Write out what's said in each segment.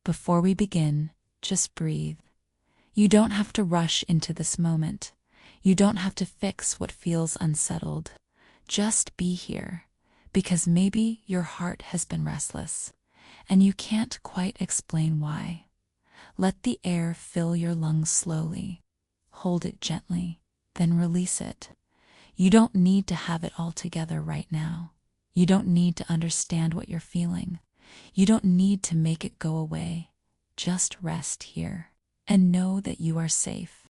Before we begin, just breathe. You don't have to rush into this moment. You don't have to fix what feels unsettled. Just be here, because maybe your heart has been restless, and you can't quite explain why. Let the air fill your lungs slowly. Hold it gently, then release it. You don't need to have it all together right now. You don't need to understand what you're feeling. You don't need to make it go away. Just rest here and know that you are safe.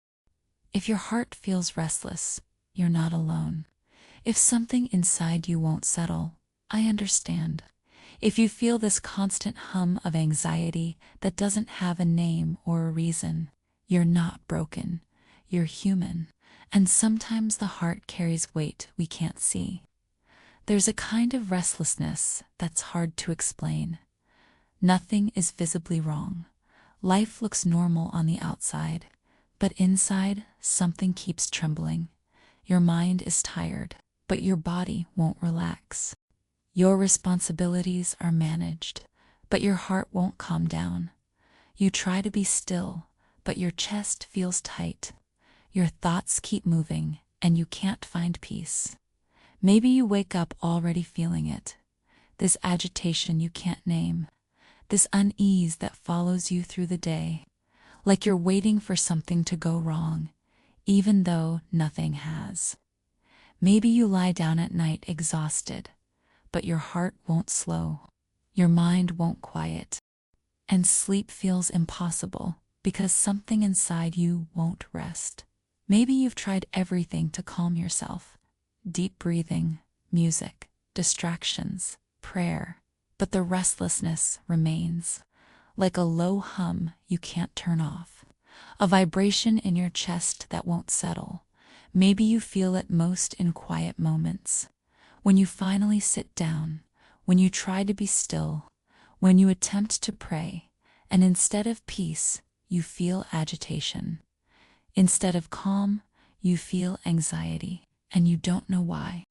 If your heart feels restless, you're not alone. If something inside you won't settle, I understand. If you feel this constant hum of anxiety that doesn't have a name or a reason, you're not broken. You're human, and sometimes the heart carries weight we can't see. There's a kind of restlessness that's hard to explain. Nothing is visibly wrong. Life looks normal on the outside, but inside, something keeps trembling. Your mind is tired, but your body won't relax. Your responsibilities are managed, but your heart won't calm down. You try to be still, but your chest feels tight. Your thoughts keep moving, and you can't find peace. Maybe you wake up already feeling it. This agitation you can't name. This unease that follows you through the day. Like you're waiting for something to go wrong, even though nothing has. Maybe you lie down at night exhausted, but your heart won't slow. Your mind won't quiet. And sleep feels impossible because something inside you won't rest. Maybe you've tried everything to calm yourself. Deep breathing, music, distractions, prayer. But the restlessness remains, like a low hum you can't turn off, a vibration in your chest that won't settle. Maybe you feel it most in quiet moments, when you finally sit down, when you try to be still, when you attempt to pray, and instead of peace, you feel agitation. Instead of calm, you feel anxiety, and you don't know why.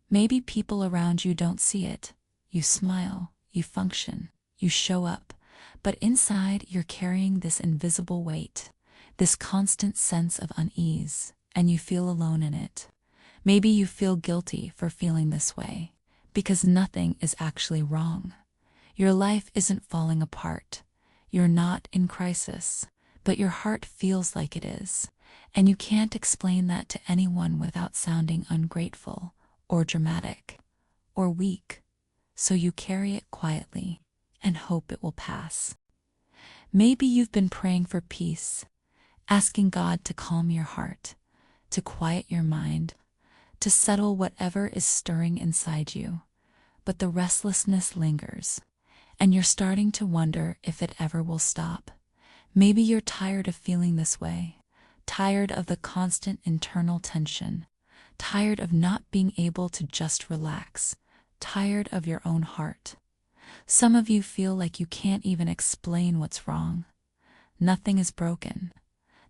Maybe people around you don't see it. You smile. You function, you show up, but inside you're carrying this invisible weight, this constant sense of unease, and you feel alone in it. Maybe you feel guilty for feeling this way, because nothing is actually wrong. Your life isn't falling apart. You're not in crisis, but your heart feels like it is, and you can't explain that to anyone without sounding ungrateful, or dramatic, or weak. So you carry it quietly and hope it will pass. Maybe you've been praying for peace, asking God to calm your heart, to quiet your mind, to settle whatever is stirring inside you. But the restlessness lingers, and you're starting to wonder if it ever will stop. Maybe you're tired of feeling this way, tired of the constant internal tension, tired of not being able to just relax. Tired of your own heart. Some of you feel like you can't even explain what's wrong. Nothing is broken.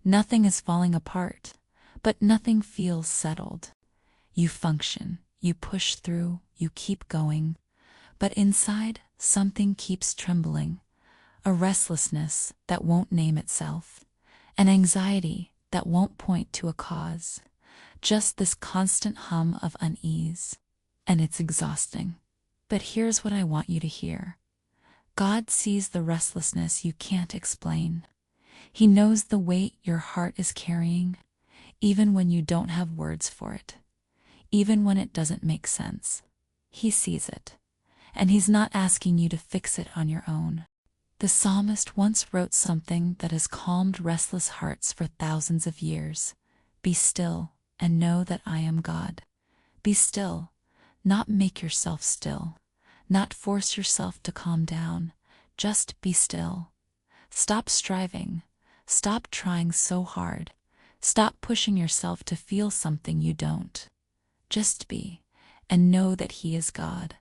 Nothing is falling apart, but nothing feels settled. You function, you push through, you keep going, but inside something keeps trembling. A restlessness that won't name itself. An anxiety that won't point to a cause. Just this constant hum of unease. And it's exhausting. But here's what I want you to hear. God sees the restlessness you can't explain. He knows the weight your heart is carrying, even when you don't have words for it, even when it doesn't make sense. He sees it, and he's not asking you to fix it on your own. The psalmist once wrote something that has calmed restless hearts for thousands of years. Be still and know that I am God. Be still. Not make yourself still, not force yourself to calm down, just be still. Stop striving, stop trying so hard, stop pushing yourself to feel something you don't. Just be, and know that He is God.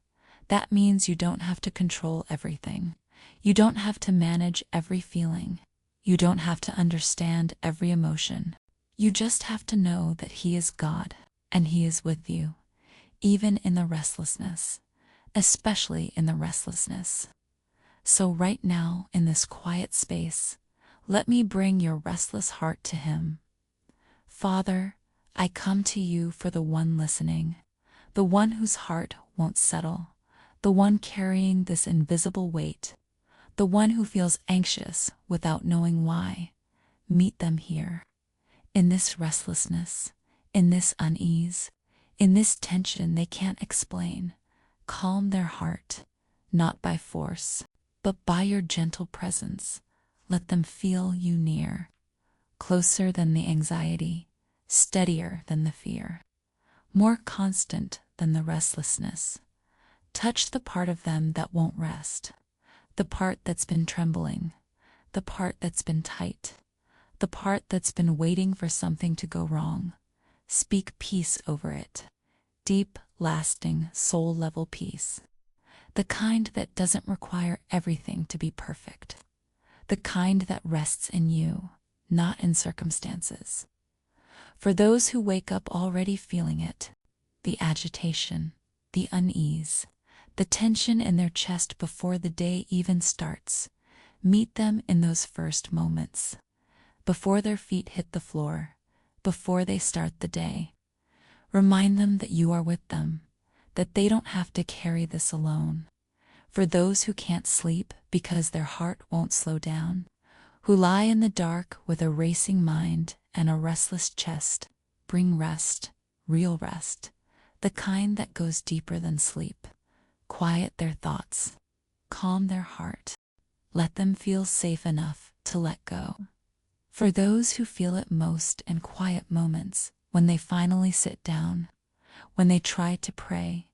That means you don't have to control everything. You don't have to manage every feeling. You don't have to understand every emotion. You just have to know that He is God, and He is with you. Even in the restlessness, especially in the restlessness. So right now, in this quiet space, let me bring your restless heart to Him. Father, I come to you for the one listening, the one whose heart won't settle, the one carrying this invisible weight, the one who feels anxious without knowing why. Meet them here, in this restlessness, in this unease, in this tension they can't explain. Calm their heart, not by force, but by your gentle presence. Let them feel you near, closer than the anxiety, steadier than the fear, more constant than the restlessness. Touch the part of them that won't rest, the part that's been trembling, the part that's been tight, the part that's been waiting for something to go wrong. Speak peace over it, deep, lasting, soul-level peace. The kind that doesn't require everything to be perfect. The kind that rests in you, not in circumstances. For those who wake up already feeling it, the agitation, the unease, the tension in their chest before the day even starts, meet them in those first moments, before their feet hit the floor, before they start the day. Remind them that you are with them, that they don't have to carry this alone. For those who can't sleep because their heart won't slow down, who lie in the dark with a racing mind and a restless chest, bring rest, real rest, the kind that goes deeper than sleep. Quiet their thoughts, calm their heart, let them feel safe enough to let go. For those who feel it most in quiet moments, when they finally sit down, when they try to pray,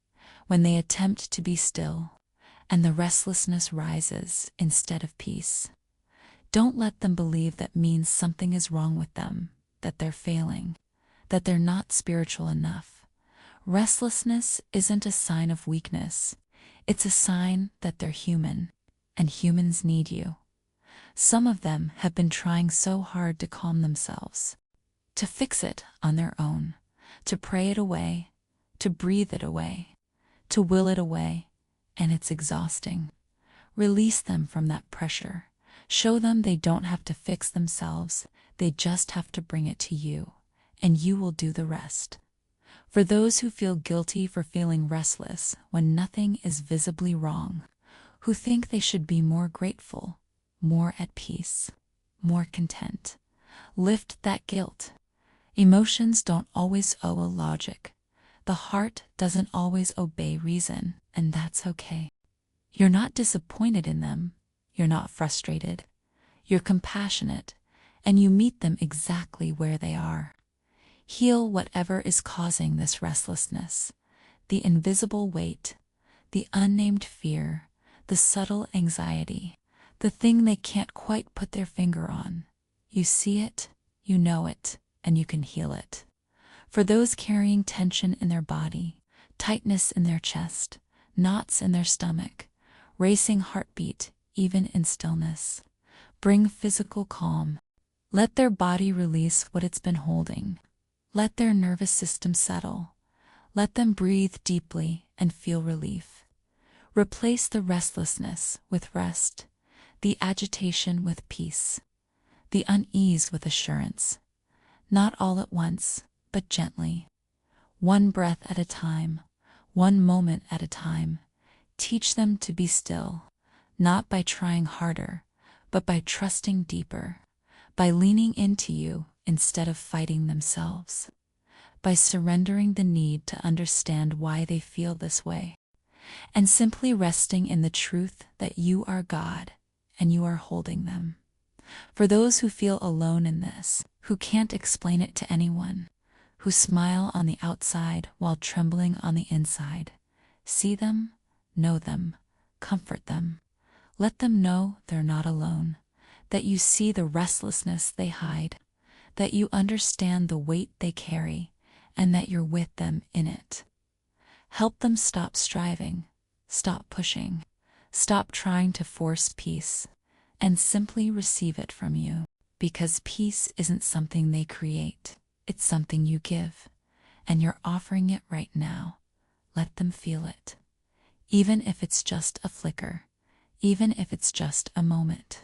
when they attempt to be still, and the restlessness rises instead of peace. Don't let them believe that means something is wrong with them, that they're failing, that they're not spiritual enough. Restlessness isn't a sign of weakness. It's a sign that they're human, and humans need you. Some of them have been trying so hard to calm themselves, to fix it on their own, to pray it away, to breathe it away, to will it away, and it's exhausting. Release them from that pressure. Show them they don't have to fix themselves, they just have to bring it to you, and you will do the rest. For those who feel guilty for feeling restless when nothing is visibly wrong, who think they should be more grateful, more at peace, more content, lift that guilt. Emotions don't always owe a logic. The heart doesn't always obey reason, and that's okay. You're not disappointed in them. You're not frustrated. You're compassionate, and you meet them exactly where they are. Heal whatever is causing this restlessness, the invisible weight, the unnamed fear, the subtle anxiety, the thing they can't quite put their finger on. You see it, you know it, and you can heal it. For those carrying tension in their body, tightness in their chest, knots in their stomach, racing heartbeat even in stillness, bring physical calm. Let their body release what it's been holding. Let their nervous system settle. Let them breathe deeply and feel relief. Replace the restlessness with rest, the agitation with peace, the unease with assurance. Not all at once, but gently. One breath at a time, one moment at a time. Teach them to be still, not by trying harder, but by trusting deeper, by leaning into you instead of fighting themselves, by surrendering the need to understand why they feel this way, and simply resting in the truth that you are God and you are holding them. For those who feel alone in this, who can't explain it to anyone, who smile on the outside while trembling on the inside, see them, know them, comfort them. Let them know they're not alone, that you see the restlessness they hide, that you understand the weight they carry, and that you're with them in it. Help them stop striving, stop pushing, stop trying to force peace, and simply receive it from you, because peace isn't something they create, it's something you give, and you're offering it right now. Let them feel it. Even if it's just a flicker, even if it's just a moment.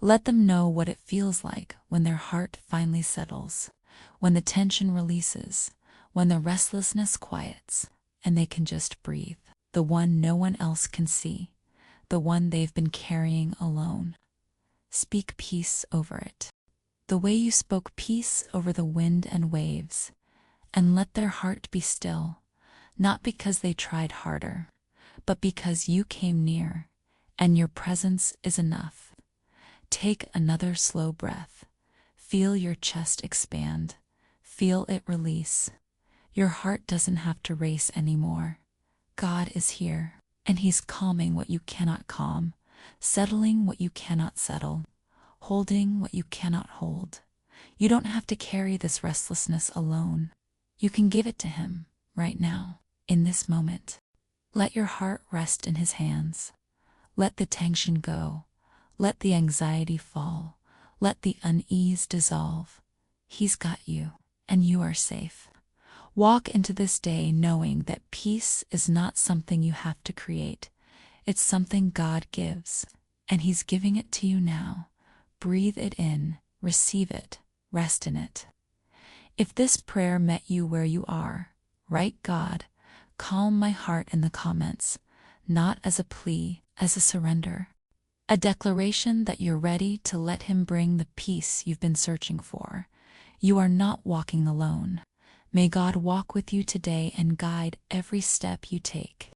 Let them know what it feels like when their heart finally settles, when the tension releases, when the restlessness quiets, and they can just breathe. The one no one else can see, the one they've been carrying alone. Speak peace over it. The way you spoke peace over the wind and waves, and let their heart be still, not because they tried harder, but because you came near, and your presence is enough. Take another slow breath. Feel your chest expand. Feel it release. Your heart doesn't have to race anymore. God is here, and He's calming what you cannot calm, settling what you cannot settle, holding what you cannot hold. You don't have to carry this restlessness alone. You can give it to Him right now, in this moment. Let your heart rest in His hands. Let the tension go. Let the anxiety fall. Let the unease dissolve. He's got you, and you are safe. Walk into this day knowing that peace is not something you have to create. It's something God gives, and He's giving it to you now. Breathe it in, receive it, rest in it. If this prayer met you where you are, write God, calm my heart in the comments, not as a plea, as a surrender. A declaration that you're ready to let Him bring the peace you've been searching for. You are not walking alone. May God walk with you today and guide every step you take.